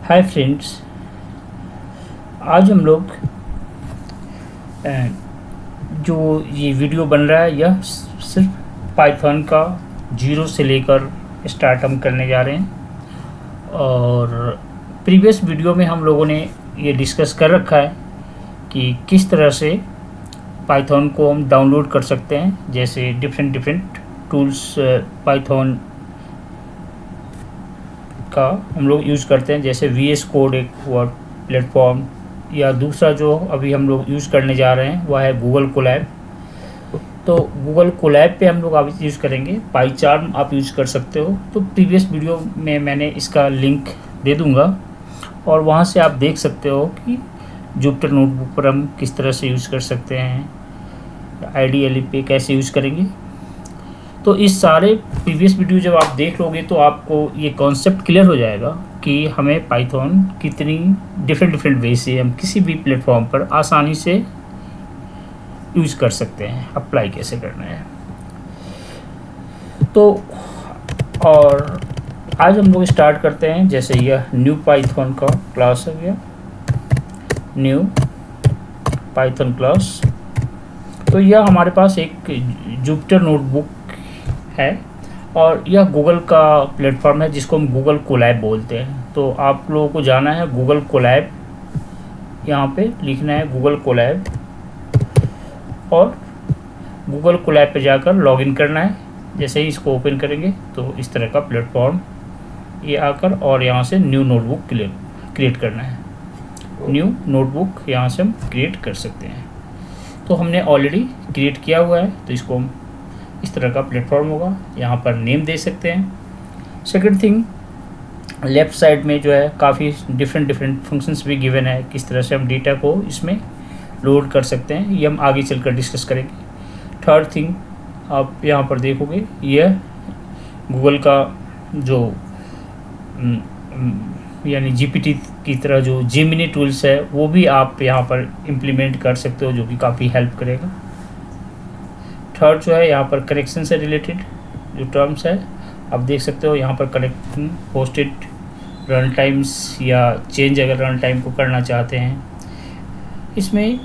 Hi friends, आज हम लोग जो ये वीडियो बन रहा है यह सिर्फ पाइथन का जीरो से लेकर स्टार्ट हम करने जा रहे हैं। और प्रीवियस वीडियो में हम लोगों ने ये डिस्कस कर रखा है कि किस तरह से पाइथन को हम डाउनलोड कर सकते हैं, जैसे डिफरेंट टूल्स पाइथन का हम लोग यूज़ करते हैं, जैसे VS कोड एक वर्ड प्लेटफॉर्म, या दूसरा जो अभी हम लोग यूज़ करने जा रहे हैं वह है गूगल कोलैब। तो गूगल कोलैब पे हम लोग अभी यूज़ करेंगे। पाईचार्म आप यूज़ कर सकते हो, तो प्रीवियस वीडियो में मैंने इसका लिंक दे दूँगा और वहाँ से आप देख सकते हो कि जुपिटर नोटबुक पर हम किस तरह से यूज़ कर सकते हैं, IDLE पे कैसे यूज़ करेंगे। तो इस सारे प्रीवियस वीडियो जब आप देख लोगे तो आपको ये कॉन्सेप्ट क्लियर हो जाएगा कि हमें पाइथन कितनी डिफरेंट वे से हम किसी भी प्लेटफॉर्म पर आसानी से यूज़ कर सकते हैं, अप्लाई कैसे करना है। तो और आज हम लोग स्टार्ट करते हैं। जैसे यह न्यू पाइथन का क्लास हो गया, न्यू पाइथन क्लास। तो यह हमारे पास एक जुपिटर नोटबुक है और यह गूगल का प्लेटफॉर्म है जिसको हम गूगल कोलैब बोलते हैं। तो आप लोगों को जाना है गूगल कोलैब, यहाँ पे लिखना है गूगल कोलैब और गूगल कोलैब पे जाकर लॉगिन करना है। जैसे ही इसको ओपन करेंगे तो इस तरह का प्लेटफॉर्म ये आकर, और यहाँ से न्यू नोटबुक क्रिएट करना है। न्यू नोटबुक यहाँ से हम क्रिएट कर सकते हैं। तो हमने ऑलरेडी क्रिएट किया हुआ है, तो इसको हम इस तरह का प्लेटफॉर्म होगा, यहाँ पर नेम दे सकते हैं। सेकंड थिंग, लेफ़्ट साइड में जो है काफ़ी डिफरेंट फंक्शंस भी गिवन है, किस तरह से हम डेटा को इसमें लोड कर सकते हैं, ये हम आगे चलकर डिस्कस करेंगे। थर्ड थिंग, आप यहाँ पर देखोगे यह गूगल का जो यानी GPT की तरह जो जेमिनी टूल्स है वो भी आप यहाँ पर इम्प्लीमेंट कर सकते हो, जो कि काफ़ी हेल्प करेगा। थर्ड जो है यहाँ पर कनेक्शन से रिलेटेड जो टर्म्स है आप देख सकते हो, यहाँ पर कनेक्टिंग होस्टेड रन टाइम्स या चेंज अगर रन टाइम को करना चाहते हैं इसमें।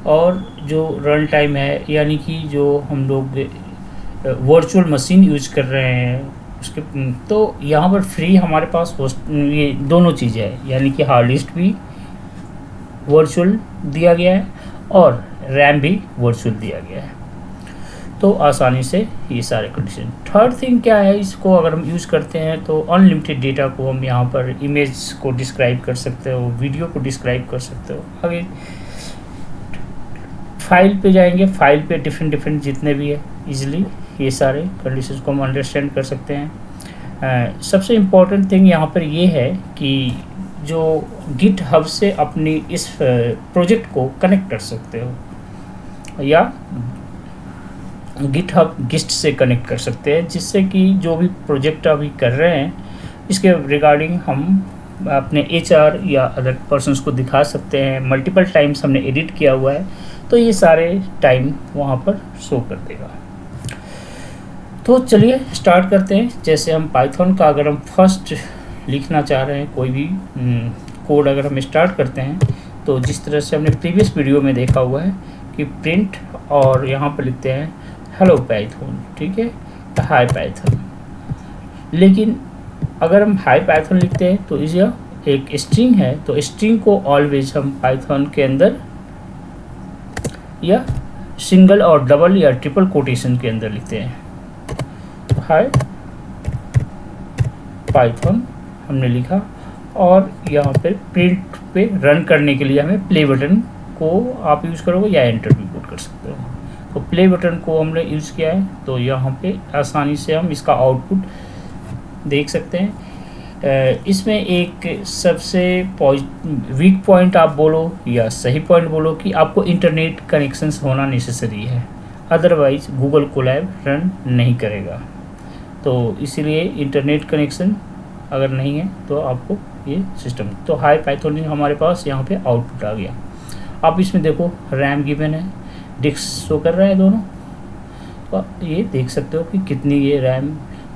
और जो रन टाइम है यानी कि जो हम लोग वर्चुअल मशीन यूज़ कर रहे हैं उसके, तो यहाँ पर फ्री हमारे पास ये दोनों चीज़ें हैं, यानी कि हार्ड डिस्क भी वर्चुअल दिया गया है और रैम भी वर्चुअल दिया गया है। तो आसानी से ये सारे कंडीशन। थर्ड थिंग क्या है, इसको अगर हम यूज़ करते हैं तो अनलिमिटेड डेटा को हम यहाँ पर इमेज को डिस्क्राइब कर सकते हो, वीडियो को डिस्क्राइब कर सकते हो। आगे फाइल पे जाएंगे, फाइल पे डिफरेंट जितने भी है इजीली ये सारे कंडीशंस को हम अंडरस्टैंड कर सकते हैं। सबसे इम्पोर्टेंट थिंग यहाँ पर ये है कि जो गिट हब से अपनी इस प्रोजेक्ट को कनेक्ट कर सकते हो, या गिट हब गिस्ट से कनेक्ट कर सकते हैं, जिससे कि जो भी प्रोजेक्ट अभी कर रहे हैं इसके रिगार्डिंग हम अपने HR या अदर पर्सन्स को दिखा सकते हैं। मल्टीपल टाइम्स हमने एडिट किया हुआ है तो ये सारे टाइम वहाँ पर शो कर देगा। तो चलिए स्टार्ट करते हैं। जैसे हम पाइथन का अगर हम फर्स्ट लिखना चाह रहे हैं, कोई भी कोड अगर हम स्टार्ट करते हैं, तो जिस तरह से हमने प्रीवियस वीडियो में देखा हुआ है कि प्रिंट और यहाँ पर लिखते हैं हेलो पाइथन, ठीक है, हाय पाइथन। लेकिन अगर हम हाय पाइथन लिखते हैं तो यह एक स्ट्रिंग है, तो स्ट्रिंग को ऑलवेज हम पाइथन के अंदर या सिंगल और डबल या ट्रिपल कोटेशन के अंदर लिखते हैं। हाय पाइथन हमने लिखा और यहाँ पे प्रिंट पे रन करने के लिए हमें प्ले बटन को आप यूज़ करोगे या एंटर भी पुट कर सकते हो। तो प्ले बटन को हमने यूज़ किया है, तो यहाँ पे आसानी से हम इसका आउटपुट देख सकते हैं। इसमें एक सबसे वीक पॉइंट आप बोलो या सही पॉइंट बोलो कि आपको इंटरनेट कनेक्शंस होना नेसेसरी है, अदरवाइज गूगल कोलैब रन नहीं करेगा। तो इसीलिए इंटरनेट कनेक्शन अगर नहीं है तो आपको ये सिस्टम। तो हाई पाइथन हमारे पास यहाँ पे आउटपुट आ गया। आप इसमें देखो रैम गिवन है, डिस्क शो कर रहा है दोनों, तो आप ये देख सकते हो कि कितनी ये रैम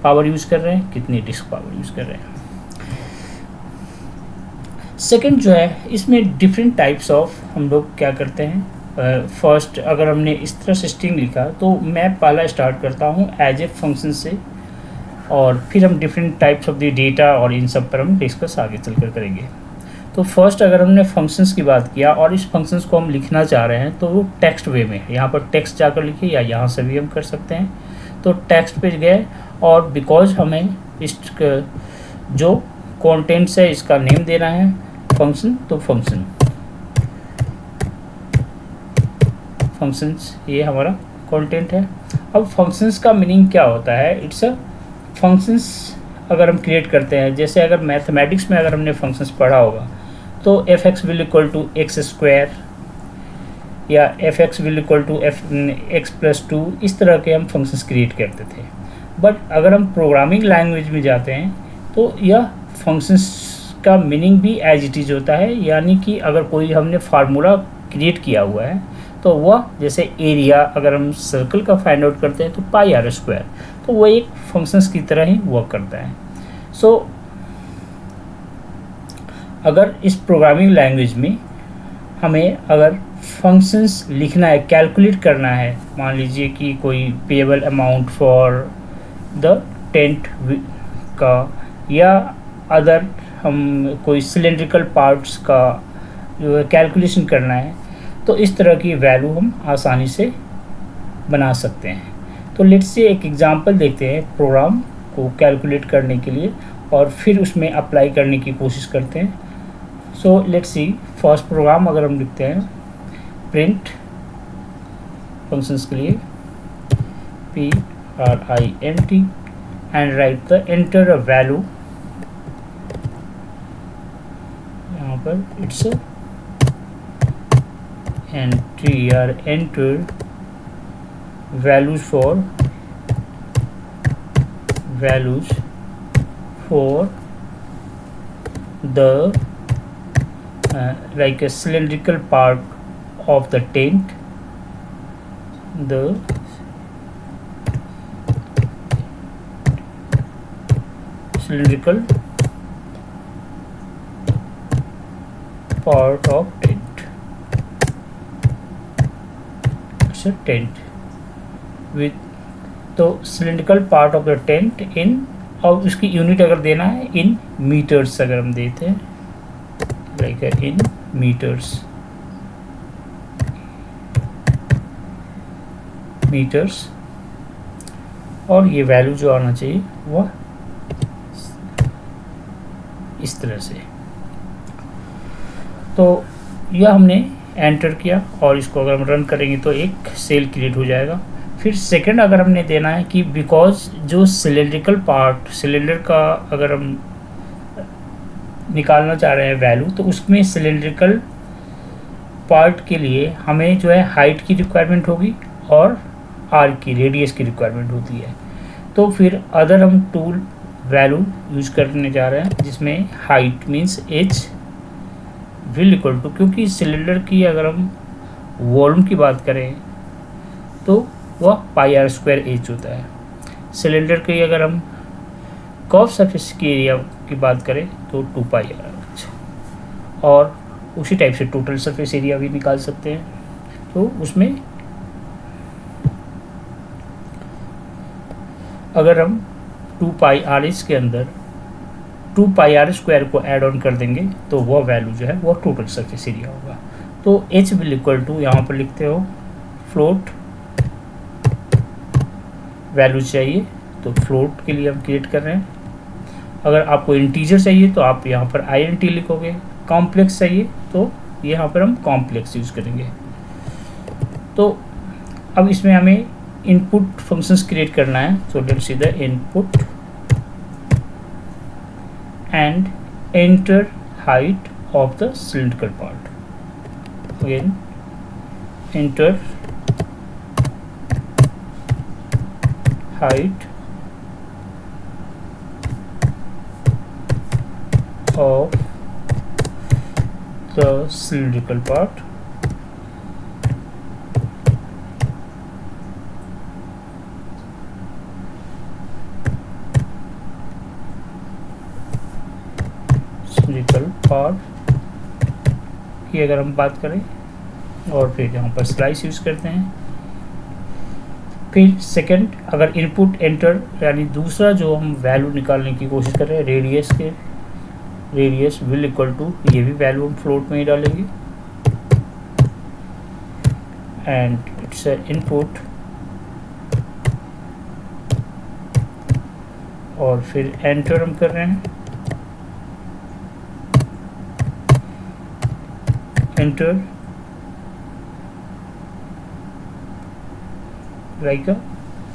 पावर यूज़ कर रहे हैं, कितनी डिस्क पावर यूज़ कर रहे हैं। सेकंड जो है, इसमें डिफरेंट टाइप्स ऑफ हम लोग क्या करते हैं। फर्स्ट अगर हमने इस तरह से स्ट्रिंग लिखा तो मैं पहला स्टार्ट करता हूँ एज ए फंक्शन से, और फिर हम different types of the data और इन सब पर हम डिस्कस आगे चलकर करेंगे। तो फर्स्ट अगर हमने फंक्शंस की बात किया और इस फंक्शंस को हम लिखना चाह रहे हैं तो वो टेक्स्ट वे में, यहाँ पर टेक्स्ट जाकर लिखे या यहाँ से भी हम कर सकते हैं। तो टेक्स्ट पे गए और बिकॉज हमें इस जो कंटेंट्स है इसका नेम देना है फंक्शन, तो फंक्शंस ये हमारा कंटेंट है। अब फंक्शंस का मीनिंग क्या होता है, इट्स अ फंक्शंस अगर हम क्रिएट करते हैं, जैसे अगर मैथमेटिक्स में अगर हमने फंक्शंस पढ़ा होगा तो f x will equal to x square या f x will equal to x plus 2, इस तरह के हम फंक्शंस क्रिएट करते थे। बट अगर हम प्रोग्रामिंग लैंग्वेज में जाते हैं तो यह फंक्शंस का मीनिंग भी एज इट इज़ होता है, यानी कि अगर कोई हमने फार्मूला क्रिएट किया हुआ है तो वह जैसे एरिया अगर हम सर्कल का फाइंड आउट करते हैं तो पाई आर स्क्वायर, तो वह एक फंक्शंस की तरह ही वर्क करता है। सो अगर इस प्रोग्रामिंग लैंग्वेज में हमें अगर फंक्शंस लिखना है, कैलकुलेट करना है, मान लीजिए कि कोई payable amount for the tent का या अदर हम कोई सिलेंड्रिकल पार्ट्स का जो है कैलकुलेशन करना है, तो इस तरह की वैल्यू हम आसानी से बना सकते हैं। तो लेट्स से एक एग्जांपल देखते हैं प्रोग्राम को कैलकुलेट करने के लिए और फिर उसमें अप्लाई करने की कोशिश करते हैं। So let's see, first program अगर हम लिखते हैं प्रिंट फंक्शंस के लिए print and write the enter a value, यहाँ पर it's enter values for the like a cylindrical part of the tent, the cylindrical part of tent, it's a tent with, तो cylindrical part of the tent in, और उसकी unit अगर देना है इन metres, अगर हम देते हैं लाइक इन मीटर्स, और ये वैल्यू जो आना चाहिए वह इस तरह से। तो यह हमने एंटर किया और इसको अगर हम रन करेंगे तो एक सेल क्रिएट हो जाएगा। फिर सेकंड अगर हमने देना है कि बिकॉज जो सिलेंड्रिकल पार्ट, सिलेंडर का अगर हम निकालना चाह रहे हैं वैल्यू, तो उसमें सिलेंड्रिकल पार्ट के लिए हमें जो है हाइट की रिक्वायरमेंट होगी और आर्क की, रेडियस की रिक्वायरमेंट होती है। तो फिर अदर हम टूल वैल्यू यूज करने जा रहे हैं जिसमें height means H will equal to, क्योंकि सिलेंडर की अगर हम वॉल्यूम की बात करें तो वह पाई आर स्क्वायर एच होता है। सिलेंडर की अगर हम कर्व सरफेस की एरिया की बात करें तो 2 पाई आर एच, और उसी टाइप से टोटल सरफेस एरिया भी निकाल सकते हैं। तो उसमें अगर हम 2 पाई आर एच के अंदर 2 पाई आर स्क्वायर को ऐड ऑन कर देंगे तो वह वैल्यू जो है वह टोटल सरफेस एरिया होगा। तो एच विल इक्वल टू, यहाँ पर लिखते हो फ्लोट वैल्यू चाहिए तो फ्लोट के लिए हम क्रिएट कर रहे हैं। अगर आपको इंटीजर चाहिए तो आप यहाँ पर INT लिखोगे, कॉम्प्लेक्स चाहिए तो यहाँ पर हम कॉम्प्लेक्स यूज़ करेंगे। तो अब इसमें हमें इनपुट फंक्शंस क्रिएट करना है। सो let's see the input and enter height of the cylindrical part, again enter height of the cylindrical part, cylindrical part की अगर हम बात करें, और फिर यहाँ पर स्लाइस यूज़ करते हैं। फिर सेकंड, अगर इनपुट एंटर यानी दूसरा जो हम वैल्यू निकालने की कोशिश कर रहे हैं रेडियस के, रेडियस विल इक्वल टू, ये भी वैल्यू हम फ्लोट में ही डालेंगे, एंड इट्स इनपुट, और फिर एंटर हम कर रहे हैं, enter like a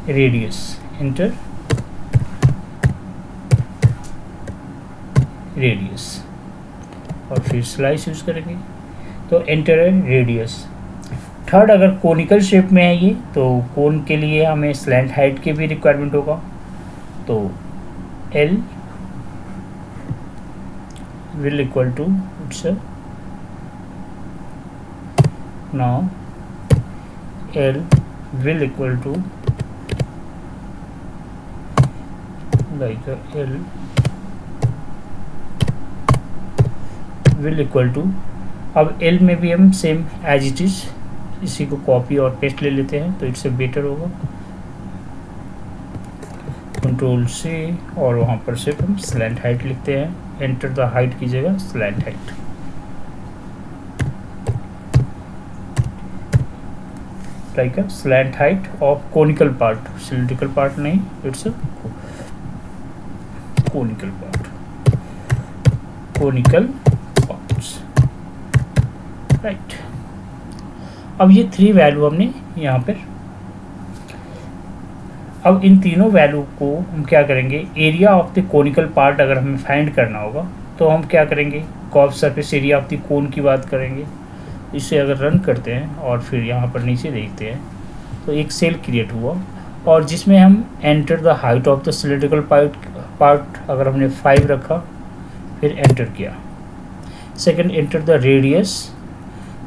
radius, enter radius, और फिर स्लाइस यूज करेंगे तो एंटर है रेडियस। थर्ड, अगर कोनिकल शेप में है ये, तो कोन के लिए हमें स्लैंट हाइट की भी रिक्वायरमेंट होगा, तो L will equal to, it's a, now L will equal to like L will equal to, अब L में भी हम सेम एज इट इज इसी को कॉपी और पेस्ट ले लेते हैं, तो इससे बेटर होगा, कंट्रोल से, और वहाँ पर सिर्फ हम स्लैंट हाइट लिखते हैं, एंटर द हाइट की जगह slant height, like a slant height of conical part, cylindrical part नहीं, it's a conical part, conical parts, right. अब ये 3 वैल्यू हमने यहाँ पर, अब इन तीनों वैल्यू को हम क्या करेंगे, area of the conical part अगर हमें फाइंड करना होगा तो हम क्या करेंगे, curve surface area of the cone की बात करेंगे। इसे अगर रन करते हैं और फिर यहाँ पर नीचे देखते हैं तो एक सेल क्रिएट हुआ, और जिसमें हम enter the height of the cylindrical part अगर हमने 5 रखा, फिर एंटर किया। सेकंड, एंटर द रेडियस,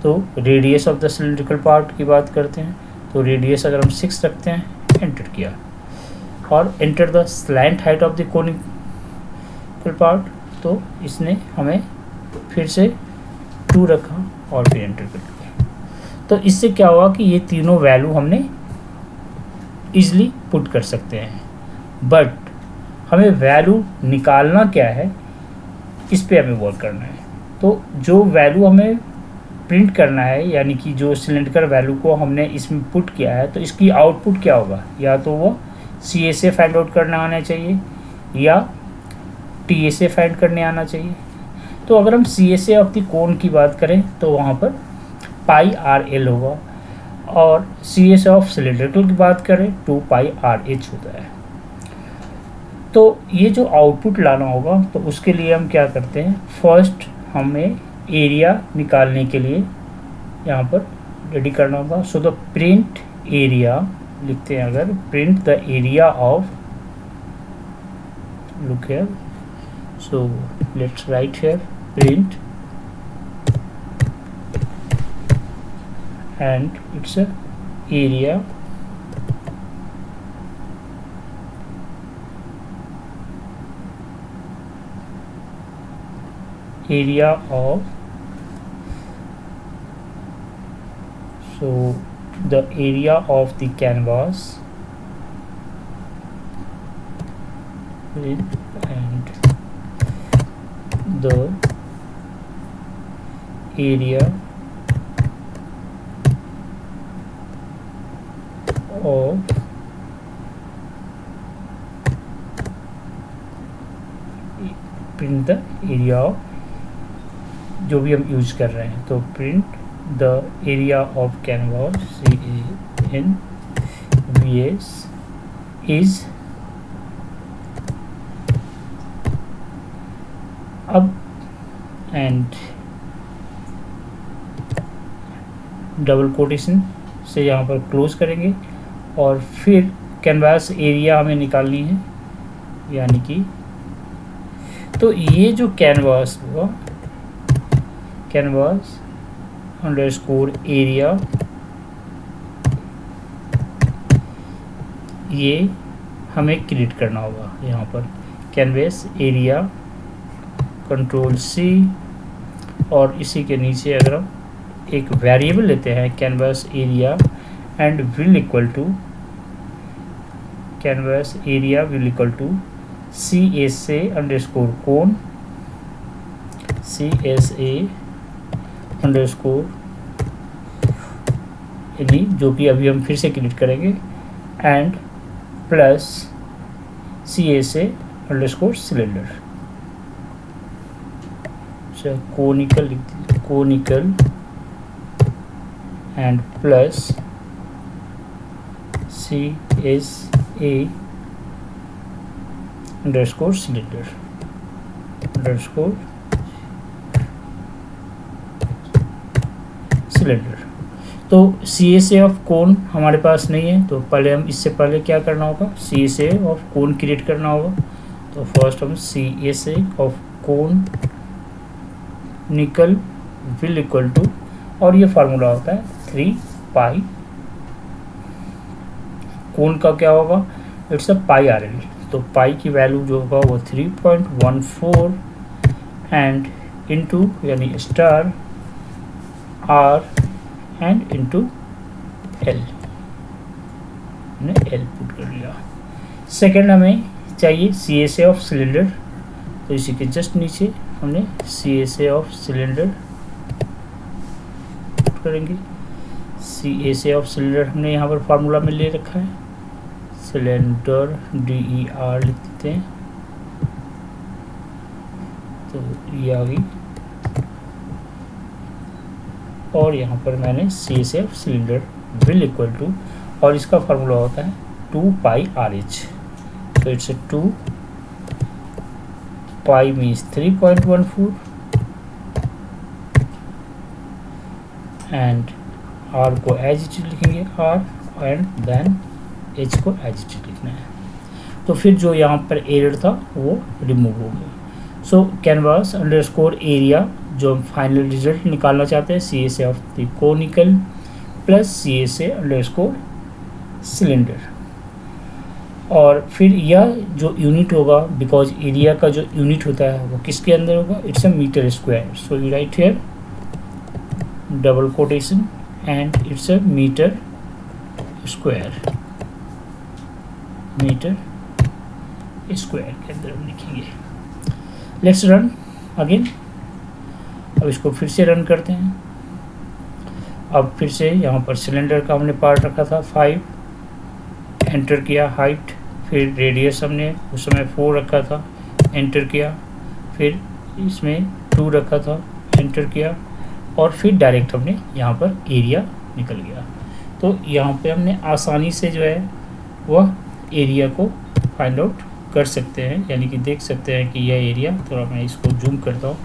तो radius of the cylindrical part की बात करते हैं, तो रेडियस अगर हम 6 रखते हैं, एंटर किया। और enter the slant height of the conical part, तो इसने हमें फिर से 2 रखा और फिर एंटर कर दिया। तो इससे क्या हुआ कि ये तीनों वैल्यू हमने इजली पुट कर सकते हैं, बट हमें वैल्यू निकालना क्या है, इस पे हमें वर्क करना है। तो जो वैल्यू हमें प्रिंट करना है, यानी कि जो सिलेंडर वैल्यू को हमने इसमें पुट किया है, तो इसकी आउटपुट क्या होगा, या तो वो CSA फाइंड आउट करना आना चाहिए या TSA फाइंड करने आना चाहिए। तो अगर हम CSA ऑफ द कोन की बात करें तो वहाँ पर पाई RL होगा, और CSA ऑफ सिलेंड्रिकल की बात करें 2 पाई RH होता है। तो ये जो आउटपुट लाना होगा, तो उसके लिए हम क्या करते हैं, फर्स्ट हमें एरिया निकालने के लिए यहाँ पर रेडी करना होगा। सो द प्रिंट एरिया लिखते हैं, अगर print the area of, look here, so let's write here print, and it's a area of, so the area of the canvas, and the area of print the area of, जो भी हम use कर रहे हैं, तो print the area of canvas CANVAS is, अब and double quotation से यहाँ पर क्लोज करेंगे, और फिर कैनवास एरिया हमें निकालनी है, यानी कि तो ये जो कैनवास हुआ, कैनवास अंडरस्कोर एरिया, ये हमें क्रिएट करना होगा। यहाँ पर कैनवास एरिया, कंट्रोल C, और इसी के नीचे अगर हम एक वेरिएबल लेते हैं canvas area and will equal to canvas area will equal to CSA underscore cone CSA underscore यानी जो कि अभी हम फिर से क्रिएट करेंगे and plus CSA underscore cylinder. अच्छा कोनिकल लिख दीजिए, conical and plus CSA underscore cylinder underscore cylinder. तो CSA ऑफ कोन हमारे पास नहीं है, तो पहले हम इससे पहले क्या करना होगा, CSA ऑफ कोन क्रिएट करना होगा। तो फर्स्ट हम CSA ऑफ कोन निकल विल इक्वल टू, और ये फार्मूला होता है 3 पाई। कोन का क्या होगा, इट्स अ पाई RL, तो पाई की वैल्यू जो होगा वो 3.14 एंड इनटू यानी star R and into L, हमने L पुट कर लिया। सेकेंड हमें चाहिए CSA ऑफ सिलेंडर, तो इसी के जस्ट नीचे हमने CSA ऑफ सिलेंडर पुट करेंगे। CSA ऑफ सिलेंडर हमने यहाँ पर फार्मूला में ले रखा है, सिलेंडर DER लिख देते हैं, तो ये आ गई। और यहाँ पर मैंने CSA of cylinder will equal to, और इसका फार्मूला होता है 2 पाई RH, तो it's 2 pi means 3.14 and R को एज इट लिखेंगे R एंड देन H को एज इट लिखना है। तो फिर जो यहाँ पर एरर था वो रिमूव हो गया। सो कैनवास अंडरस्कोर एरिया जो हम फाइनल रिजल्ट निकालना चाहते हैं CSA of the conical plus CSA underscore cylinder, और फिर यह जो यूनिट होगा, बिकॉज एरिया का जो यूनिट होता है वो किसके अंदर होगा, it's a metre square, so you write here double quotation and it's a metre square, metre square के अंदर हम लिखेंगे। लेट्स रन अगेन, अब इसको फिर से रन करते हैं। अब फिर से यहाँ पर सिलेंडर का हमने पार्ट रखा था 5, एंटर किया, हाइट, फिर रेडियस हमने उस समय 4 रखा था, एंटर किया, फिर इसमें 2 रखा था, एंटर किया, और फिर डायरेक्ट हमने यहाँ पर एरिया निकल गया। तो यहाँ पे हमने आसानी से जो है वह एरिया को फाइंड आउट कर सकते हैं, यानी कि देख सकते हैं कि यह एरिया, थोड़ा मैं इसको जूम करता हूँ,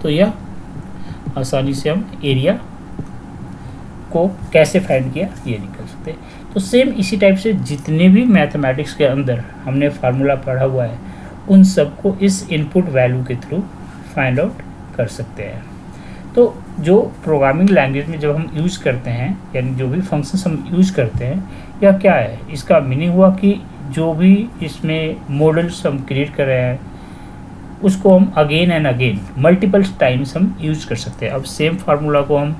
तो यह आसानी से हम एरिया को कैसे फाइंड किया ये निकल सकते हैं। तो सेम इसी टाइप से जितने भी मैथमेटिक्स के अंदर हमने फार्मूला पढ़ा हुआ है उन सबको इस इनपुट वैल्यू के थ्रू फाइंड आउट कर सकते हैं। तो जो प्रोग्रामिंग लैंग्वेज में जब हम यूज़ करते हैं, यानी जो भी फंक्शंस हम यूज़ करते हैं, या क्या है इसका मीनिंग हुआ कि जो भी इसमें मॉडल्स हम क्रिएट कर रहे हैं उसको हम again and again multiple times हम यूज़ कर सकते हैं। अब सेम फार्मूला को हम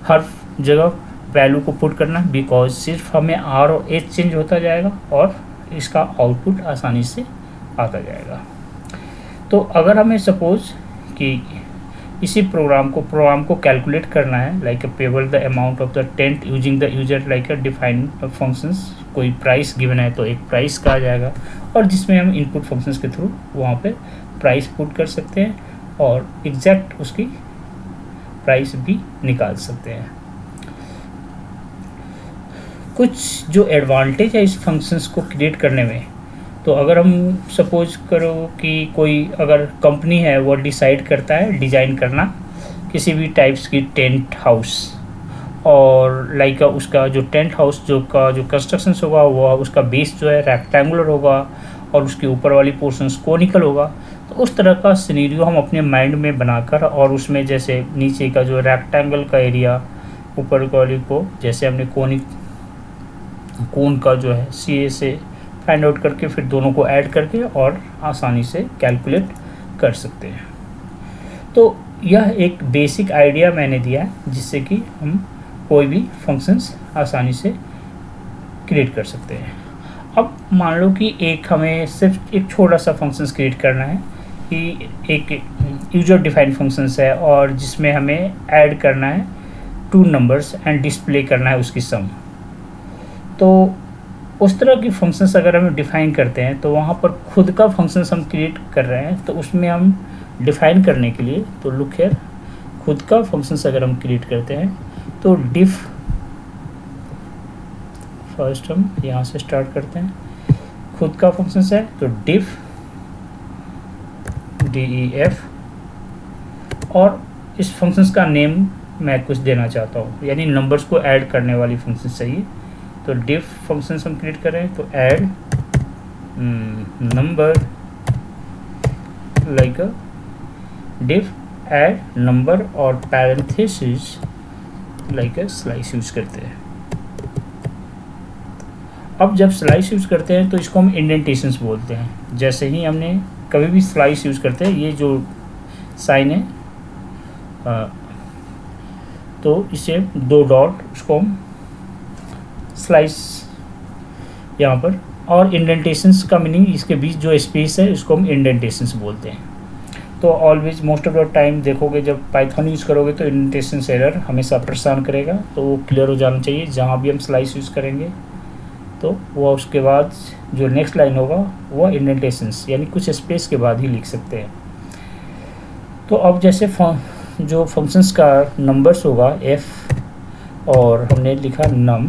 हर जगह वैल्यू को पुट करना, बिकॉज सिर्फ हमें R और H चेंज होता जाएगा और इसका आउटपुट आसानी से आता जाएगा। तो अगर हमें सपोज कि इसी प्रोग्राम को कैलकुलेट करना है, like payable the amount of the tent using the user like a defined functions, कोई प्राइस गिवन है तो एक प्राइस कहा जाएगा, और जिसमें हम इनपुट फंक्शंस के थ्रू वहाँ पे प्राइस पुट कर सकते हैं और एग्जैक्ट उसकी प्राइस भी निकाल सकते हैं। कुछ जो एडवांटेज है इस फंक्शंस को क्रिएट करने में, तो अगर हम सपोज करो कि कोई अगर कंपनी है वो डिसाइड करता है डिज़ाइन करना किसी भी टाइप्स की टेंट हाउस, और लाइक उसका जो टेंट हाउस जो कंस्ट्रक्शन होगा वो उसका बेस जो है रेक्टेंगुलर होगा और उसके ऊपर वाली पोर्शंस कोनिकल होगा, तो उस तरह का सिनेरियो हम अपने माइंड में बनाकर, और उसमें जैसे नीचे का जो रेक्टेंगल का एरिया, ऊपर वाली को जैसे हमने कोन का जो है CSA फाइंड आउट करके फिर दोनों को ऐड करके और आसानी से कैलकुलेट कर सकते हैं। तो यह एक बेसिक आइडिया मैंने दिया है जिससे कि हम कोई भी फंक्शंस आसानी से क्रिएट कर सकते हैं। अब मान लो कि हमें सिर्फ एक छोटा सा फंक्शंस क्रिएट करना है कि एक यूजर डिफाइंड फंक्शंस है और जिसमें हमें ऐड करना है 2 नंबर्स एंड डिस्प्ले करना है उसकी सम। तो उस तरह की फंक्शंस अगर हम डिफ़ाइन करते हैं तो वहाँ पर खुद का फंक्शंस हम क्रिएट कर रहे हैं, तो उसमें हम डिफ़ाइन करने के लिए तो लुक हियर, खुद का फंक्शंस अगर हम क्रिएट करते हैं तो डिफ, फर्स्ट हम यहाँ से स्टार्ट करते हैं, खुद का फंक्शंस है तो डिफ DEF, और इस फंक्शंस का नेम मैं कुछ देना चाहता हूँ, यानी नंबर्स को ऐड करने वाली फंक्शन चाहिए। तो डिफ फंक्शंस हम क्रिएट करें तो ऐड नंबर, लाइक डिफ ऐड नंबर और पैरेंथेसिस लाइक स्लाइस यूज करते हैं। अब जब स्लाइस यूज करते हैं तो इसको हम इंडेंटेशंस बोलते हैं। जैसे ही हमने कभी भी स्लाइस यूज करते हैं, ये जो साइन है तो इसे 2 डॉट, उसको हम स्लाइस यहाँ पर, और इंडेंटेशंस का मीनिंग इसके बीच जो स्पेस है इसको हम इंडेंटेशंस बोलते हैं। तो always most of the time देखोगे जब पाइथन यूज़ करोगे तो इंडेंटेशंस एरर हमेशा परेशान करेगा, तो वो क्लियर हो जाना चाहिए। जहाँ भी हम स्लाइस यूज़ करेंगे तो वह उसके बाद जो नेक्स्ट लाइन होगा वह इंडेंटेशंस यानी कुछ स्पेस के बाद ही लिख सकते हैं। तो अब जैसे जो फंक्शंस का नंबर्स होगा f और हमने लिखा num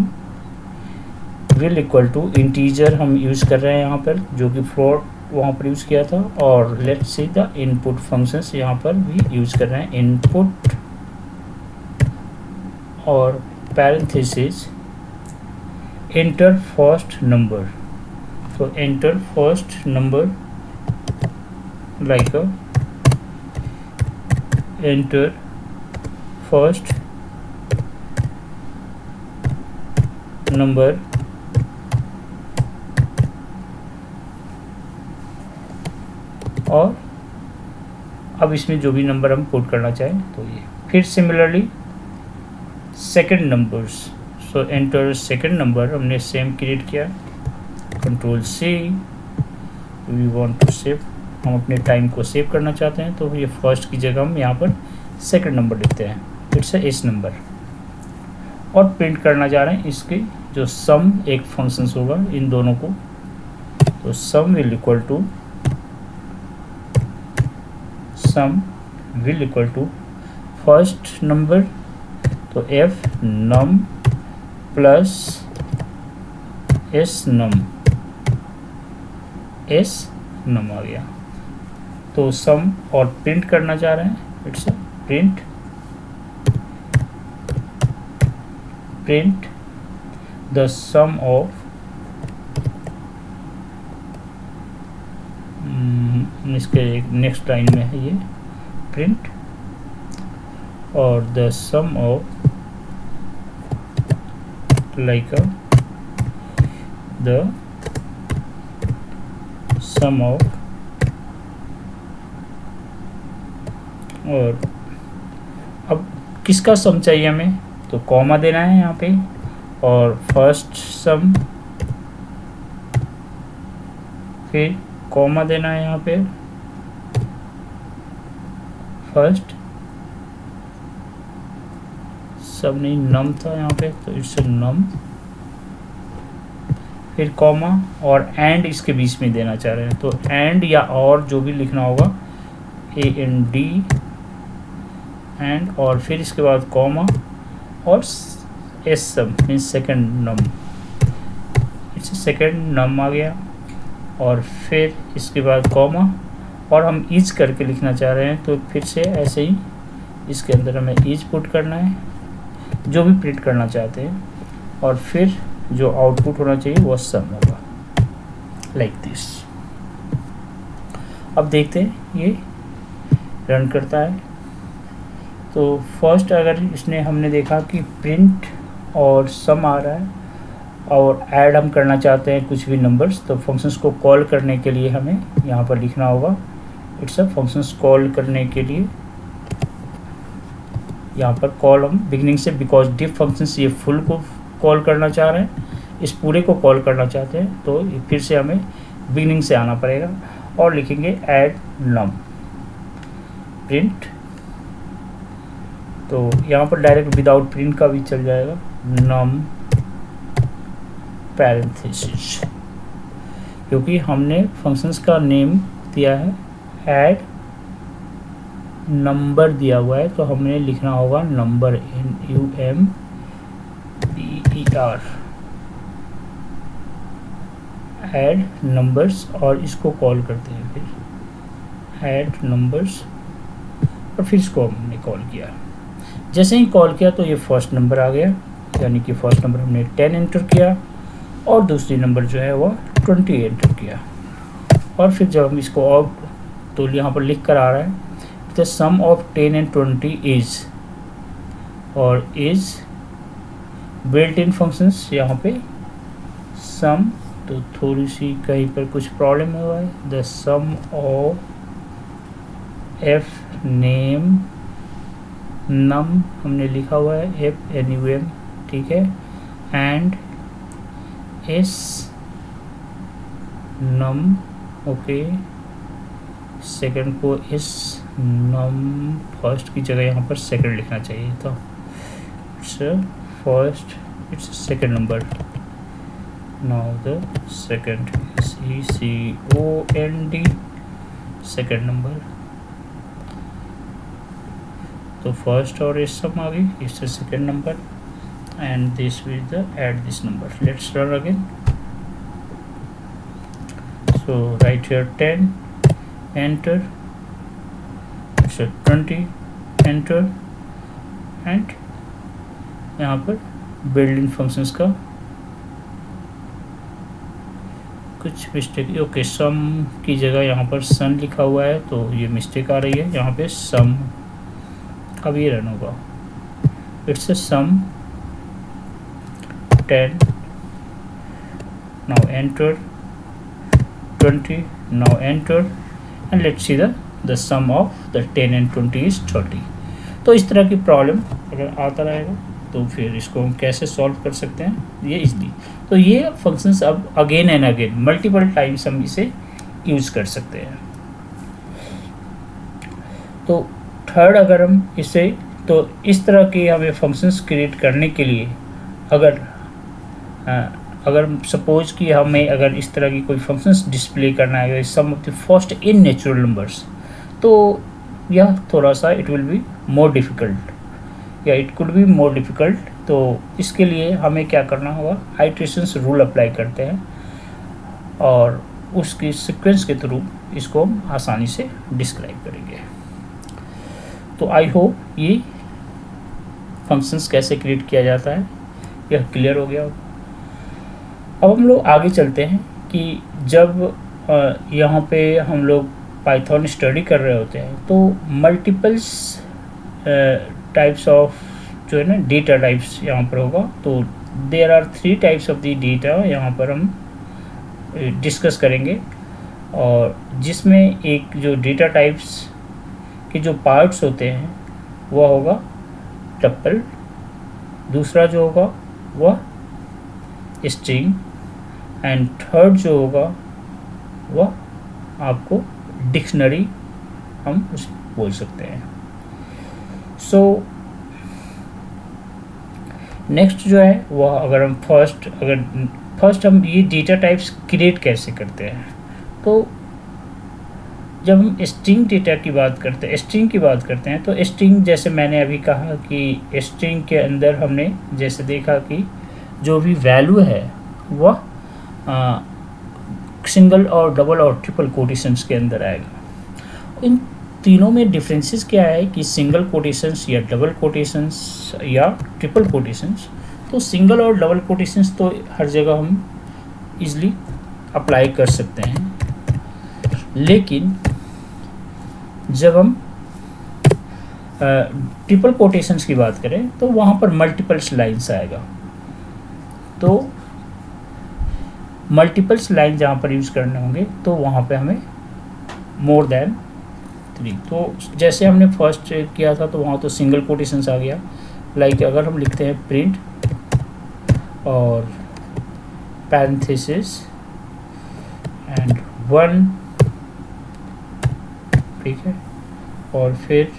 will equal to integer हम यूज़ कर रहे हैं यहाँ पर, जो कि फ्लोट वहाँ पर यूज़ किया था, और let's see the input functions यहाँ पर भी यूज़ कर रहे हैं, इनपुट और पैरेंथेसिस एंटर फर्स्ट नंबर। तो enter first number like enter first number और अब इसमें जो भी नंबर हम पुट करना चाहें तो ये, फिर similarly second numbers, so enter second number हमने सेम क्रिएट किया, control C, we want to save, हम अपने टाइम को सेव करना चाहते हैं तो ये फर्स्ट की जगह हम यहाँ पर सेकंड नंबर लिखते हैं, इट्स एस नंबर, और प्रिंट करना चाह रहे हैं इसकी जो सम एक फंक्शंस होगा इन दोनों को, तो sum will equal to first number तो f num plus s num आ गया। तो सम और प्रिंट करना चाह रहे हैं, it's print the sum of इसके नेक्स्ट लाइन में है ये प्रिंट, और the sum of like the sum of, और अब किसका सम चाहिए हमें, तो कॉमा देना है यहाँ पे, और फर्स्ट सम, फिर कॉमा देना है यहाँ पे फर्स्ट सम, नहीं नम था यहाँ पे तो इट्स नम, फिर कॉमा, और एंड इसके बीच में देना चाह रहे हैं तो एंड या और जो भी लिखना होगा AND एंड, और फिर इसके बाद कॉमा और S sum means second num, it's second num आ गया, और फिर इसके बाद कॉमा, और हम ईच करके लिखना चाह रहे हैं तो फिर से ऐसे ही इसके अंदर हमें ईच पुट करना है जो भी प्रिंट करना चाहते हैं, और फिर जो आउटपुट होना चाहिए वो सम होगा लाइक दिस। अब देखते हैं ये रन करता है। तो फर्स्ट अगर इसने हमने देखा कि प्रिंट और सम आ रहा है और ऐड हम करना चाहते हैं कुछ भी नंबर्स, तो फंक्शंस को कॉल करने के लिए हमें यहाँ पर लिखना होगा, इट्स अ फंक्शंस कॉल करने के लिए यहाँ पर कॉल हम बिगिनिंग से, बिकॉज डिफ फंक्शंस ये फुल को कॉल करना चाह रहे हैं, इस पूरे को कॉल करना चाहते हैं, तो फिर से हमें बिगिनिंग से आना पड़ेगा और लिखेंगे ऐड नम प्रिंट। तो यहाँ पर डायरेक्ट विदाउट प्रिंट का भी चल जाएगा, नम पैरेंथेसिस, क्योंकि हमने फंक्शंस का नेम दिया है ऐड नंबर दिया हुआ है, तो हमने लिखना होगा नंबर, NUMBER, ऐड नंबर्स, और इसको कॉल करते हैं फिर ऐड नंबर्स, और फिर इसको हमने कॉल किया। जैसे ही कॉल किया तो ये फर्स्ट नंबर आ गया, यानी कि फर्स्ट नंबर हमने 10 एंटर किया और दूसरी नंबर जो है वह 20 एंटर किया। और फिर जब हम इसको और, तो यहाँ पर लिख कर आ रहा है the sum of 10 and 20 is, और इज बिल्ट इन फंक्शंस, यहाँ पे सम, तो थोड़ी सी कहीं पर कुछ प्रॉब्लम हुआ है, the sum of F name num हमने लिखा हुआ है FNUM, ठीक है, and S num, okay, second को इस नम, फर्स्ट की जगह यहाँ पर सेकंड लिखना चाहिए था, it's first, it's second number, now the second SECOND, second number, तो फर्स्ट और इस सम आ गई, इससे second number, and this will the add this number. Let's run again. So right here 10 enter, so 20 enter, and यहाँ पर build in functions का कुछ mistake, okay, सम की जगह यहाँ पर सन लिखा हुआ है, तो ये मिस्टेक आ रही है, यहाँ पे सम, अब ये रन होगा, it's a sum 10, now enter 20, now enter, and let's see the sum of the 10 and 20 is 30। तो इस तरह की प्रॉब्लम अगर आता रहेगा तो फिर इसको हम कैसे सॉल्व कर सकते हैं, ये इजली। तो ये फंक्शंस अब again and again multiple times हम इसे यूज़ कर सकते हैं। तो थर्ड, अगर हम इसे, तो इस तरह के हमें फंक्शंस क्रिएट करने के लिए अगर सपोज कि हमें अगर इस तरह की कोई फंक्शंस डिस्प्ले करना है, sum of the first n natural numbers, तो यह थोड़ा सा it will be more difficult, या it could be more difficult. तो इसके लिए हमें क्या करना होगा, आइट्रेशंस रूल अप्लाई करते हैं और उसकी सीक्वेंस के थ्रू इसको हम आसानी से डिस्क्राइब करेंगे। तो आई होप ये फंक्शंस कैसे क्रिएट किया जाता है यह क्लियर हो गया। अब हम लोग आगे चलते हैं कि जब यहाँ पे हम लोग पाइथन स्टडी कर रहे होते हैं तो मल्टीपल्स टाइप्स ऑफ जो है ना डेटा टाइप्स यहाँ पर होगा। तो there are 3 types of the data यहाँ पर हम डिस्कस करेंगे, और जिसमें एक जो डेटा टाइप्स के जो पार्ट्स होते हैं वह होगा टप्पल, दूसरा जो होगा वह स्ट्रिंग, एंड थर्ड जो होगा वह आपको डिक्शनरी हम उसे बोल सकते हैं। सो नेक्स्ट जो है वह अगर हम फर्स्ट हम ये डेटा टाइप्स क्रिएट कैसे करते हैं, तो जब हम स्ट्रिंग डेटा की बात करते हैं, स्ट्रिंग की बात करते हैं, तो स्ट्रिंग जैसे मैंने अभी कहा कि स्ट्रिंग के अंदर हमने जैसे देखा कि जो भी वैल्यू है वह सिंगल और डबल और ट्रिपल कोटेशंस के अंदर आएगा। इन तीनों में डिफरेंसेस क्या है कि सिंगल कोटेशंस या डबल कोटेशंस या ट्रिपल कोटेशंस। तो सिंगल और डबल कोटेशंस तो हर जगह हम इजली अप्लाई कर सकते हैं, लेकिन जब हम ट्रिपल कोटेशंस की बात करें तो वहाँ पर मल्टीपल्स लाइन्स आएगा। तो मल्टीपल्स लाइन जहाँ पर यूज़ करने होंगे तो वहाँ पे हमें मोर देन 3। तो जैसे हमने फर्स्ट किया था तो वहाँ तो सिंगल कोटेशंस आ गया। लाइक अगर हम लिखते हैं प्रिंट और पैरेंथेसिस एंड 1, ठीक है, और फिर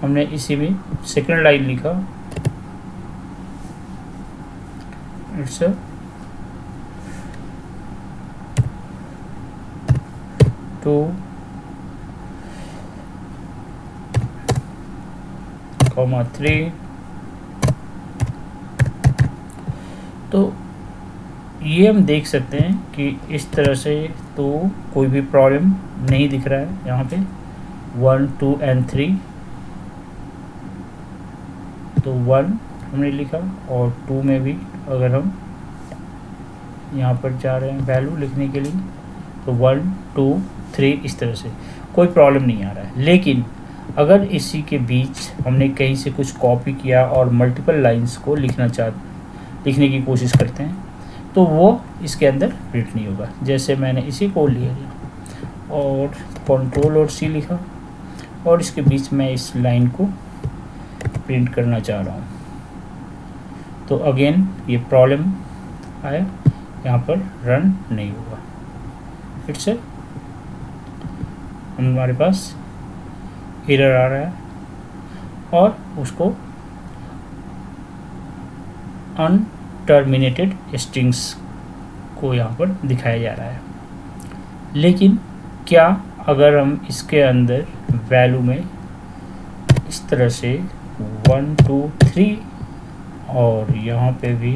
हमने इसी में सेकंड लाइन लिखा इट्स 2, 3। तो ये हम देख सकते हैं कि इस तरह से तो कोई भी प्रॉब्लम नहीं दिख रहा है यहाँ पे 1, 2 एंड 3। तो 1 हमने लिखा और 2 में भी अगर हम यहाँ पर जा रहे हैं वैल्यू लिखने के लिए तो 1, 2, 3 इस तरह से कोई प्रॉब्लम नहीं आ रहा है। लेकिन अगर इसी के बीच हमने कहीं से कुछ कॉपी किया और मल्टीपल लाइंस को लिखने की कोशिश करते हैं तो वो इसके अंदर प्रिंट नहीं होगा। जैसे मैंने इसी को लिया और कंट्रोल और C लिखा और इसके बीच में इस लाइन को प्रिंट करना चाह रहा हूँ तो अगेन ये प्रॉब्लम आया, यहाँ पर रन नहीं होगा। इट्स हमारे पास एरर आ रहा है और उसको अनटर्मिनेटेड स्ट्रिंग्स को यहाँ पर दिखाया जा रहा है। लेकिन क्या अगर हम इसके अंदर वैल्यू में इस तरह से 1, 2, 3 और यहाँ पे भी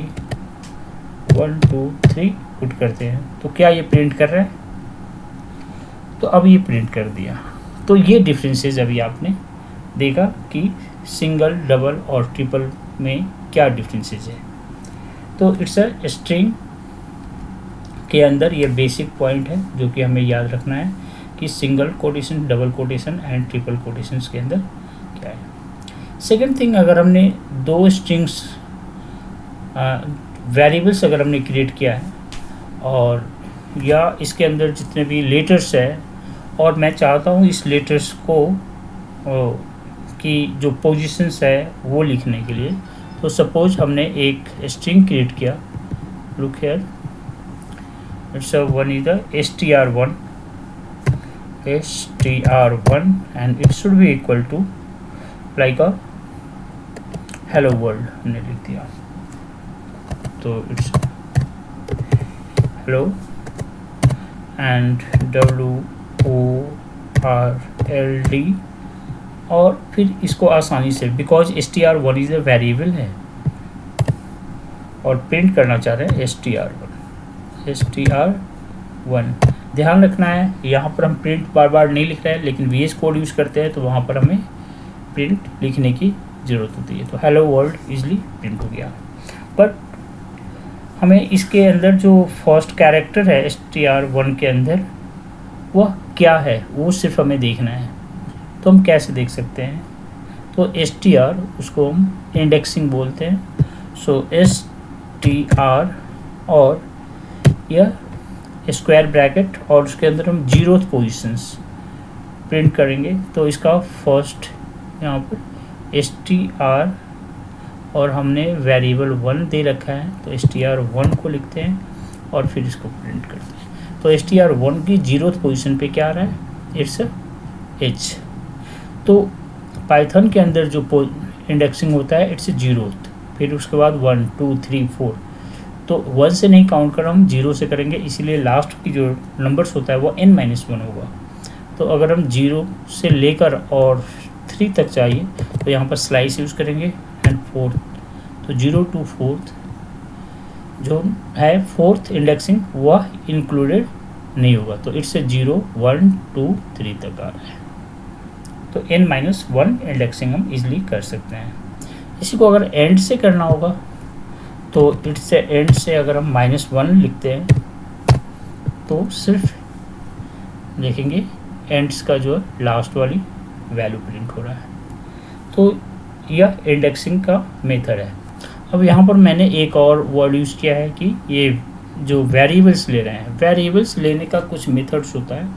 1, 2, 3 पुट करते हैं तो क्या ये प्रिंट कर रहा है? तो अब ये प्रिंट कर दिया। तो ये डिफरेंसेस अभी आपने देखा कि सिंगल, डबल और ट्रिपल में क्या डिफरेंसेस है। तो इट्स अ स्ट्रिंग के अंदर ये बेसिक पॉइंट है जो कि हमें याद रखना है कि single quotation, double quotation and triple quotations के अंदर क्या है। सेकंड थिंग, अगर हमने दो स्ट्रिंग्स वेरिएबल्स अगर हमने क्रिएट किया है और या इसके अंदर जितने भी लेटर्स है और मैं चाहता हूँ इस लेटर्स को की जो पोजीशंस है वो लिखने के लिए, तो सपोज हमने एक स्ट्रिंग क्रिएट किया, look here, it's one is the str1 and it should be equal to like a hello world हमने लिख दिया। तो इट्स hello and WORLD और फिर इसको आसानी से because str1 is a variable है और प्रिंट करना चाह रहे हैं str1। ध्यान रखना है यहाँ पर हम प्रिंट बार बार नहीं लिख रहे हैं, लेकिन VS कोड यूज़ करते हैं तो वहाँ पर हमें प्रिंट लिखने की ज़रूरत होती है। तो हेलो वर्ल्ड इजली प्रिंट हो गया। बट हमें इसके अंदर जो फर्स्ट कैरेक्टर है str1 के अंदर वह क्या है वो सिर्फ हमें देखना है। तो हम कैसे देख सकते हैं? तो str उसको हम इंडेक्सिंग बोलते हैं। सो str और यह स्क्वायर ब्रैकेट और उसके अंदर हम 0th पोजीशंस प्रिंट करेंगे। तो इसका फर्स्ट यहाँ पर str और हमने वेरिएबल 1 दे रखा है तो str1 को लिखते हैं और फिर इसको प्रिंट करते हैं। तो str1 की 0th पोजीशन पे क्या आ रहा है? It's h। तो पाइथन के अंदर जो इंडेक्सिंग होता है इट्स 0th, फिर उसके बाद 1, 2, 3, 4। तो 1 से नहीं काउंट कर, हम 0 से करेंगे, इसीलिए लास्ट की जो नंबर्स होता है वो n-1 होगा। तो अगर हम 0 से लेकर और 3 तक चाहिए तो यहाँ पर स्लाइस यूज़ करेंगे एंड 4। तो 0 to 4th जो है 4th इंडेक्सिंग वह इंक्लूडेड नहीं होगा। तो इट्स 0, 1, 2, 3 तक आ रहा है। तो n-1 इंडेक्सिंग हम इजीली कर सकते हैं। इसी को अगर एंड से करना होगा तो इट्स एंड से अगर हम -1 लिखते हैं तो सिर्फ देखेंगे एंड्स का जो लास्ट वाली वैल्यू प्रिंट हो रहा है। तो यह इंडेक्सिंग का मेथड है। अब यहाँ पर मैंने एक और वर्ड यूज़ किया है कि ये जो वेरिएबल्स ले रहे हैं, वेरिएबल्स लेने का कुछ मेथड्स होता है,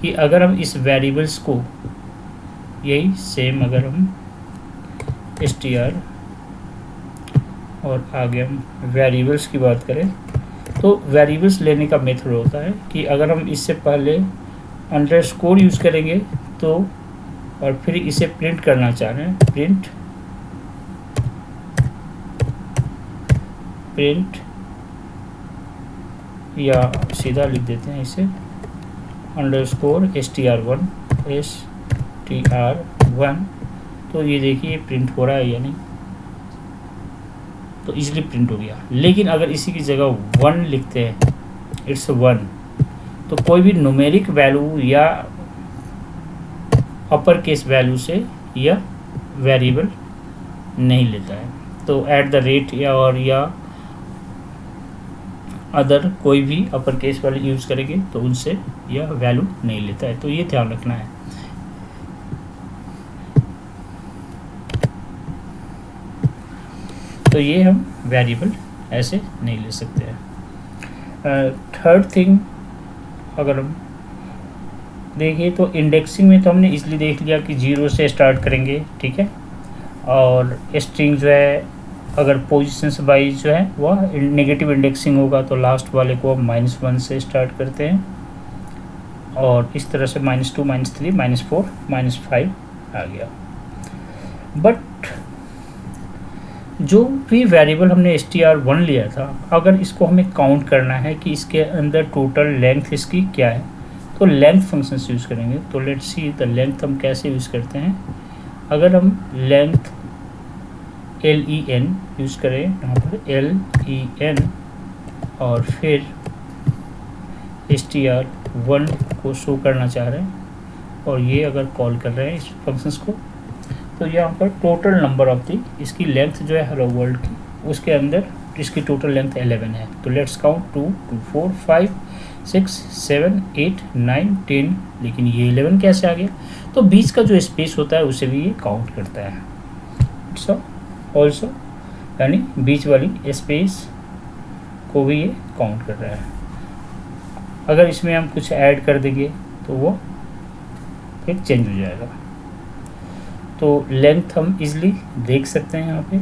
कि अगर हम इस वेरिएबल्स को यही सेम अगर हम str और आगे हम वेरिएबल्स की बात करें तो वेरिएबल्स लेने का मेथड होता है कि अगर हम इससे पहले अंडरस्कोर यूज़ करेंगे तो और फिर इसे प्रिंट करना चाह रहे हैं प्रिंट या सीधा लिख देते हैं इसे अंडरस्कोर str1 तो ये देखिए प्रिंट हो रहा है या नहीं, तो इजीली प्रिंट हो गया। लेकिन अगर इसी की जगह 1 लिखते हैं इट्स 1 तो कोई भी न्यूमेरिक वैल्यू या अपर केस वैल्यू से यह वेरिएबल नहीं लेता है। तो एट द रेट या अदर कोई भी अपर केस वैल्यू यूज़ करेंगे तो उनसे यह वैल्यू नहीं लेता है, तो ये ध्यान रखना है। तो ये हम वेरिएबल ऐसे नहीं ले सकते हैं। थर्ड थिंग अगर हम देखिए तो इंडेक्सिंग में तो हमने इसलिए देख लिया कि 0 से स्टार्ट करेंगे, ठीक है, और स्ट्रिंग जो है अगर पोजीशंस वाइज जो है वह नेगेटिव इंडेक्सिंग होगा तो लास्ट वाले को हम -1 से स्टार्ट करते हैं और इस तरह से -2 -3 -4 -5 आ गया। बट जो भी वेरिएबल हमने str1 लिया था अगर इसको हमें काउंट करना है कि इसके अंदर टोटल लेंथ इसकी क्या है तो लेंथ फंक्शन यूज़ करेंगे। तो लेट्स सी द लेंथ हम कैसे यूज़ करते हैं। अगर हम लेंथ len यूज़ करें यहाँ पर len और फिर str1 को शो करना चाह रहे हैं और ये अगर कॉल कर रहे हैं इस फंक्शंस को तो यहाँ पर टोटल नंबर ऑफ दी इसकी लेंथ जो है हेलो वर्ल्ड की उसके अंदर इसकी टोटल लेंथ 11 है। तो लेट्स काउंट 2 2 4 5 6 7 8 9 10, लेकिन ये 11 कैसे आ गया। तो बीच का जो स्पेस होता है उसे भी ये काउंट करता है सो ऑल्सो, यानी बीच वाली स्पेस को भी ये काउंट कर रहा है। अगर इसमें हम कुछ ऐड कर देंगे तो वो फिर चेंज हो जाएगा। तो लेंथ हम इजली देख सकते हैं यहाँ पे।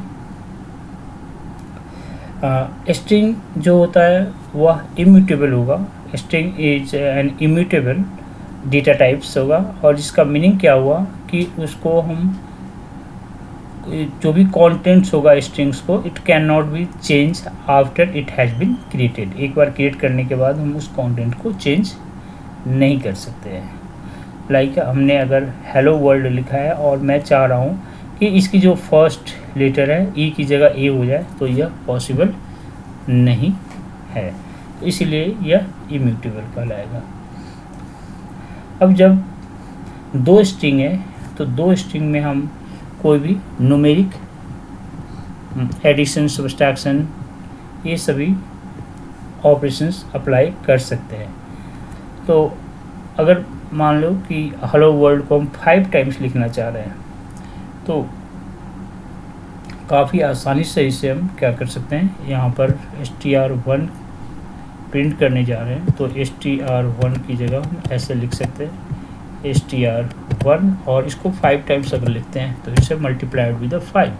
स्ट्रिंग जो होता है वह इम्यूटेबल होगा। String is an immutable data types होगा और जिसका मीनिंग क्या हुआ कि उसको हम जो भी कंटेंट्स होगा स्ट्रिंग्स को it can not be change after it has been created. एक बार क्रिएट करने के बाद हम उस कंटेंट को चेंज नहीं कर सकते हैं। लाइक हमने अगर हेलो वर्ल्ड लिखा है और मैं चाह रहा हूँ कि इसकी जो फर्स्ट लेटर है ई की जगह ए हो जाए तो यह पॉसिबल नहीं है, तो इसीलिए यह इम्यूटेबल कहलाएगा। अब जब दो स्ट्रिंग है तो दो स्ट्रिंग में हम कोई भी न्यूमेरिक एडिशन सब्सट्रैक्शन ये सभी ऑपरेशंस अप्लाई कर सकते हैं। तो अगर मान लो कि हेलो वर्ल्ड को हम 5 टाइम्स लिखना चाह रहे हैं तो काफ़ी आसानी से इसे हम क्या कर सकते हैं, यहाँ पर str1 प्रिंट करने जा रहे हैं तो str1 की जगह हम ऐसे लिख सकते हैं str1 और इसको 5 टाइम्स अगर लिखते हैं तो इसे मल्टीप्लाइड विद 5।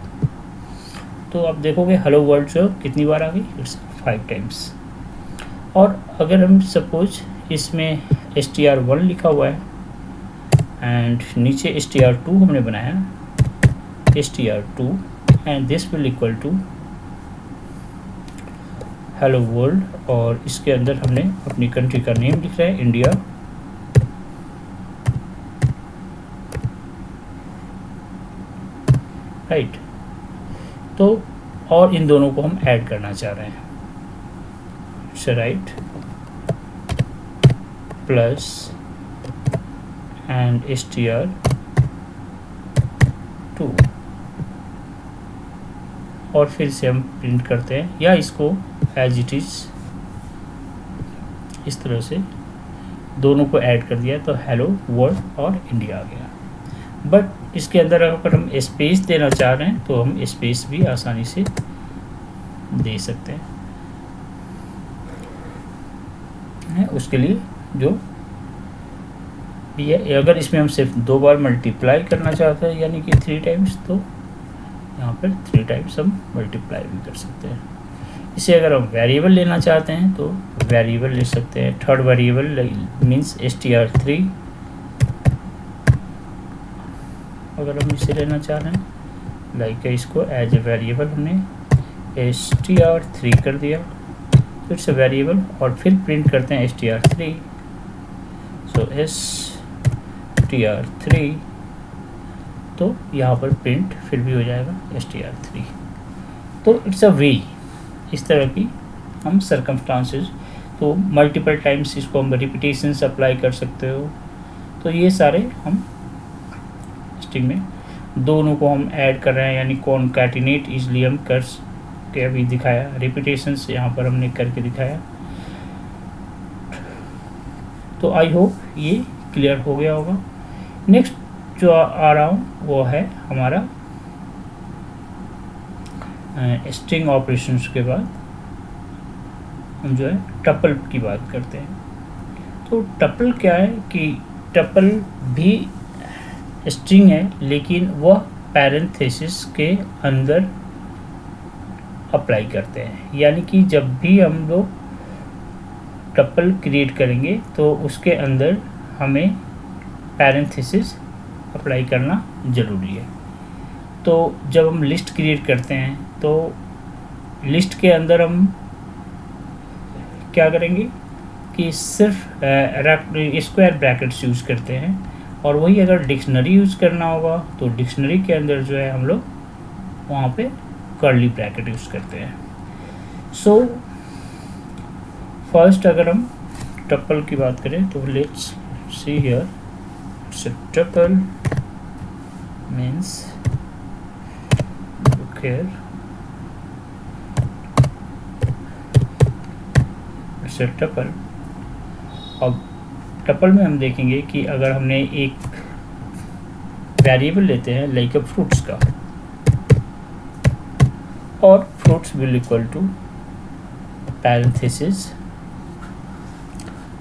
तो आप देखोगे हेलो वर्ल्ड जो कितनी बार आ गई, इट्स 5 टाइम्स। और अगर हम सपोज इसमें str1 लिखा हुआ है एंड नीचे str2 हमने बनाया str2 and this will equal to hello world और इसके अंदर हमने अपनी कंट्री का नेम लिख रहे हैं इंडिया, राइट। तो और इन दोनों को हम ऐड करना चाह रहे हैं, राइट प्लस एंड str2 और फिर से हम प्रिंट करते हैं या इसको एज इट इज इस तरह से दोनों को ऐड कर दिया तो हेलो वर्ल्ड और इंडिया आ गया। बट इसके अंदर अगर हम स्पेस देना चाह रहे हैं तो हम स्पेस भी आसानी से दे सकते हैं। उसके लिए जो ये अगर इसमें हम सिर्फ 2 बार मल्टीप्लाई करना चाहते हैं यानी कि 3 टाइम्स, तो यहाँ पर 3 टाइम्स हम मल्टीप्लाई भी कर सकते हैं। इसे अगर हम वेरिएबल लेना चाहते हैं तो वेरिएबल ले सकते हैं। थर्ड वेरिएबल मीन्स str3, अगर हम इसे लेना चाह रहे हैं लाइक इसको एज ए वेरिएबल हमने str3 कर दिया, फिर से वेरिएबल और फिर प्रिंट करते हैं str3, सो str3, तो यहाँ पर प्रिंट फिर भी हो जाएगा str3। तो इट्स अ वे, इस तरह की हम सर्कमस्टांसेस, तो मल्टीपल टाइम्स इसको हम रिपीटेशंस अप्लाई कर सकते हो। तो ये सारे हम स्ट्रिंग में दोनों को हम ऐड कर रहे हैं, यानी कॉन्कैटिनेट इजली हम कर के अभी दिखाया, रिपीटेशंस यहाँ पर हमने करके दिखाया। तो आई होप ये क्लियर हो गया होगा। नेक्स्ट जो आ रहा हूँ वो है हमारा स्ट्रिंग ऑपरेशंस के बाद हम जो है टपल की बात करते हैं। तो टपल क्या है कि टपल भी स्ट्रिंग है, लेकिन वह पैरेंथेसिस के अंदर अप्लाई करते हैं, यानी कि जब भी हम लोग टपल क्रिएट करेंगे तो उसके अंदर हमें पैरेंथेसिस अप्लाई करना ज़रूरी है। तो जब हम लिस्ट क्रिएट करते हैं तो लिस्ट के अंदर हम क्या करेंगे कि सिर्फ स्क्वायर ब्रैकेट्स यूज़ करते हैं, और वही अगर डिक्शनरी यूज़ करना होगा तो डिक्शनरी के अंदर जो है हम लोग वहाँ पे कर्ली ब्रैकेट यूज़ करते हैं। सो फर्स्ट अगर हम टपल की बात करें तो let's see here, it's a tuple means look here, it's a tuple. अब टपल में हम देखेंगे कि अगर हमने एक वेरिएबल लेते हैं लाइक फ्रूट्स का, और fruits will equal to parenthesis,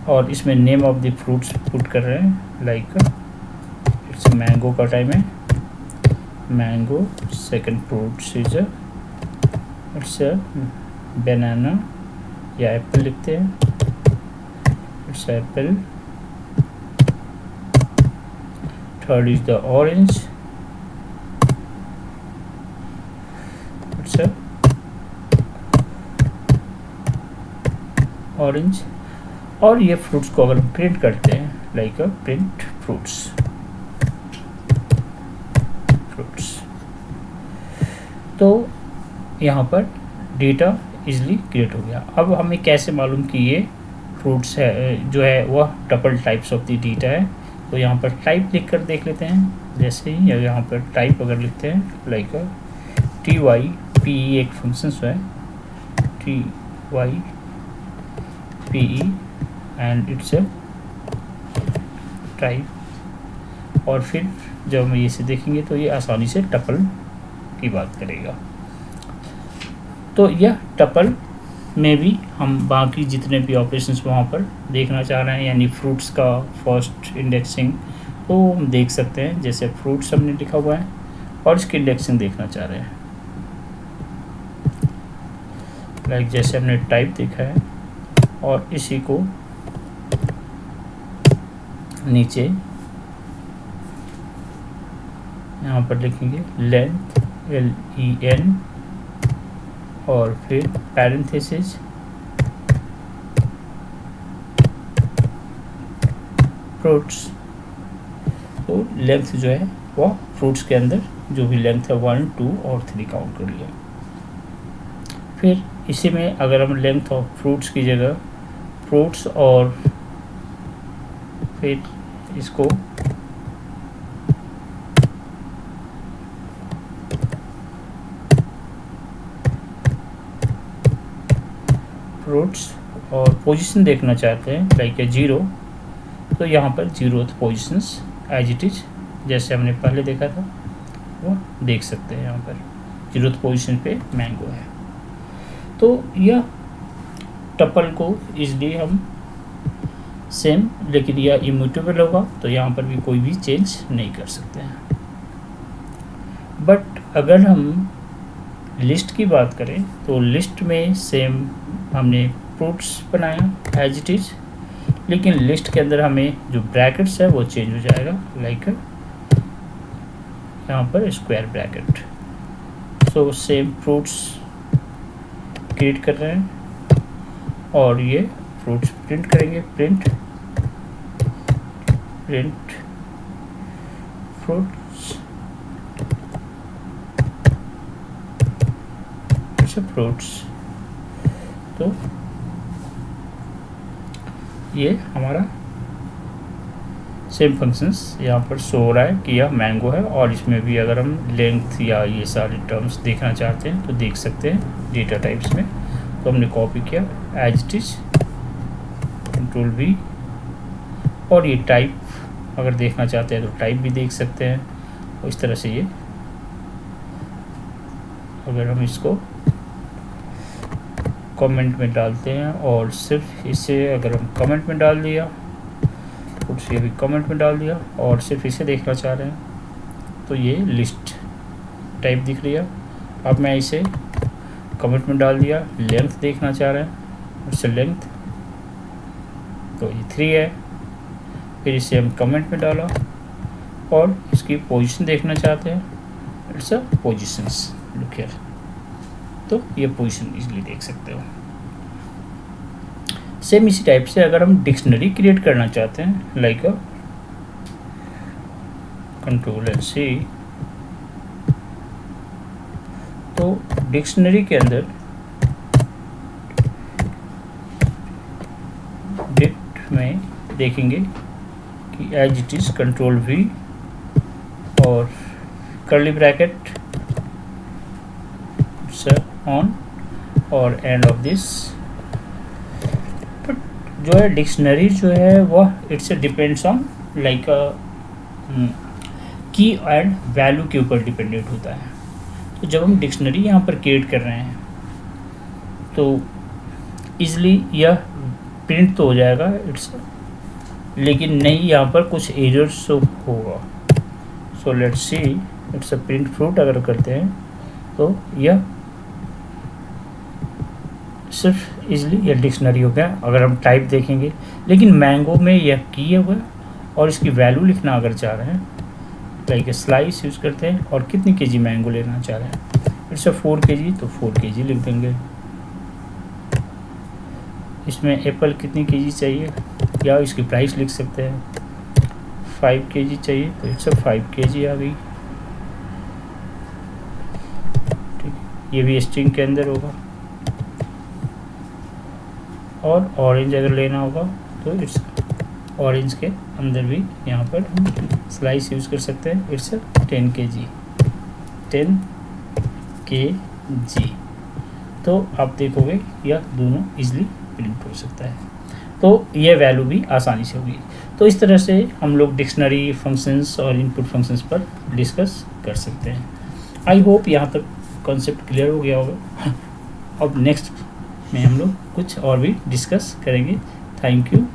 और इसमें name of the fruits put कर रहे हैं लाइक इट्स मैंगो का टाइम है, mango, second fruits is it's banana या एप्पल लिखते हैं, it's apple, third is the orange, it's orange. और ये फ्रूट्स को अगर प्रिंट करते हैं लाइक प्रिंट फ्रूट्स, तो यहाँ पर डेटा इजली क्रिएट हो गया। अब हमें कैसे मालूम कि ये फ्रूट्स है जो है वह tuple types of the data है, तो यहाँ पर टाइप लिख कर देख लेते हैं। जैसे ही यहाँ पर टाइप अगर लिखते हैं लाइक type एक फंक्शन है, type and it's a type, और फिर जब हम इसे देखेंगे तो ये आसानी से टपल की बात करेगा। तो यह टपल में भी हम बाकी जितने भी ऑपरेशंस वहाँ पर देखना चाह रहे हैं, यानी फ्रूट्स का फर्स्ट इंडेक्सिंग, तो हम देख सकते हैं। जैसे फ्रूट्स हमने लिखा हुआ है और इसकी इंडेक्सिंग देखना चाह रहे हैं, लाइक जैसे हमने टाइप देखा है, और इसी को नीचे यहाँ पर लिखेंगे लेंथ LEN, और फिर पैरेंथेसिस, फ्रूट्स। तो लेंथ जो है वह फ्रूट्स के अंदर जो भी लेंथ है 1, 2 और 3 काउंट कर लिया। फिर इसी में अगर हम लेंथ ऑफ फ्रूट्स की जगह फ्रूट्स और फिर इसको फ्रूट्स और पोजीशन देखना चाहते हैं लाइक 0, तो यहाँ पर 0th positions as it is जैसे हमने पहले देखा था वो देख सकते हैं। यहाँ पर 0th पोजीशन पे मैंगो है। तो यह टपल को इजली हम सेम, लेकिन यह इम्यूटेबल होगा, तो यहाँ पर भी कोई भी चेंज नहीं कर सकते हैं। बट अगर हम लिस्ट की बात करें तो लिस्ट में सेम हमने फ्रूट्स बनाया एज इट इज़, लेकिन लिस्ट के अंदर हमें जो ब्रैकेट्स है वो चेंज हो जाएगा, लाइक यहाँ पर square bracket. So same fruits create कर रहे हैं और ये फ्रूट्स प्रिंट करेंगे, प्रिंट फ्रूट्स, फ्रूट्स। तो ये हमारा सेम फंक्शंस यहाँ पर शो हो रहा है कि यह मैंगो है, और इसमें भी अगर हम लेंथ या ये सारे टर्म्स देखना चाहते हैं तो देख सकते हैं डेटा टाइप्स में। तो हमने कॉपी किया as it is, control V, और ये टाइप अगर देखना चाहते हैं तो टाइप भी देख सकते हैं। और इस तरह से ये अगर हम इसको कमेंट में डालते हैं और सिर्फ इसे अगर हम कमेंट में डाल दिया, कुछ ये भी कमेंट में डाल दिया और सिर्फ इसे देखना चाह रहे हैं तो ये लिस्ट टाइप दिख रही है। अब मैं इसे कमेंट में डाल दिया, लेंथ देखना चाह रहे हैं, उससे लेंथ तो ये 3 है। फिर इसे हम कमेंट में डाला और इसकी पोजीशन देखना चाहते हैं, it's a positions, look here. तो ये पोजीशन इजीली देख सकते हो। सेम इसी टाइप से अगर हम डिक्शनरी क्रिएट करना चाहते हैं, लाइक कंट्रोल एंड C, तो डिक्शनरी के अंदर डिक्ट में देखेंगे कि as it is control V और कर्ली ब्रैकेट ऑन और एंड ऑफ दिस। बट जो है डिक्शनरी जो है वह it's depends on like key and value के ऊपर डिपेंडेंट होता है। तो जब हम डिक्शनरी यहाँ पर क्रिएट कर रहे हैं तो ईज़िली यह प्रिंट तो हो जाएगा इट्स, लेकिन नहीं यहाँ पर कुछ एरर्स होगा। सो let's C, it's a print fruit अगर करते हैं तो यह सिर्फ इजली यह डिक्शनरी हो गया। अगर हम टाइप देखेंगे, लेकिन मैंगो में यह किए हुए और इसकी वैल्यू लिखना अगर चाह रहे हैं, लाइक स्लाइस यूज़ करते हैं और कितनी केजी मैंगो लेना चाह रहे हैं, इट्स 4 kg, तो 4 kg लिख देंगे। इसमें एप्पल कितनी केजी चाहिए या इसकी प्राइस लिख सकते हैं, 5 kg चाहिए तो इट्स 5 kg आ गई। ठीक, ये भी स्ट्रिंग के अंदर होगा। और ऑरेंज अगर लेना होगा तो इट्स ऑरेंज के अंदर भी यहाँ पर हम स्लाइस यूज़ कर सकते हैं, इट्स 10 kg, 10 kg। तो आप देखोगे यह दोनों इजीली प्रिंट हो सकता है, तो यह वैल्यू भी आसानी से होगी। तो इस तरह से हम लोग डिक्शनरी फंक्शंस और इनपुट फंक्शंस पर डिस्कस कर सकते हैं। आई होप यहाँ तक कॉन्सेप्ट क्लियर हो गया होगा। अब नेक्स्ट में हम लोग कुछ और भी डिस्कस करेंगे। Thank you.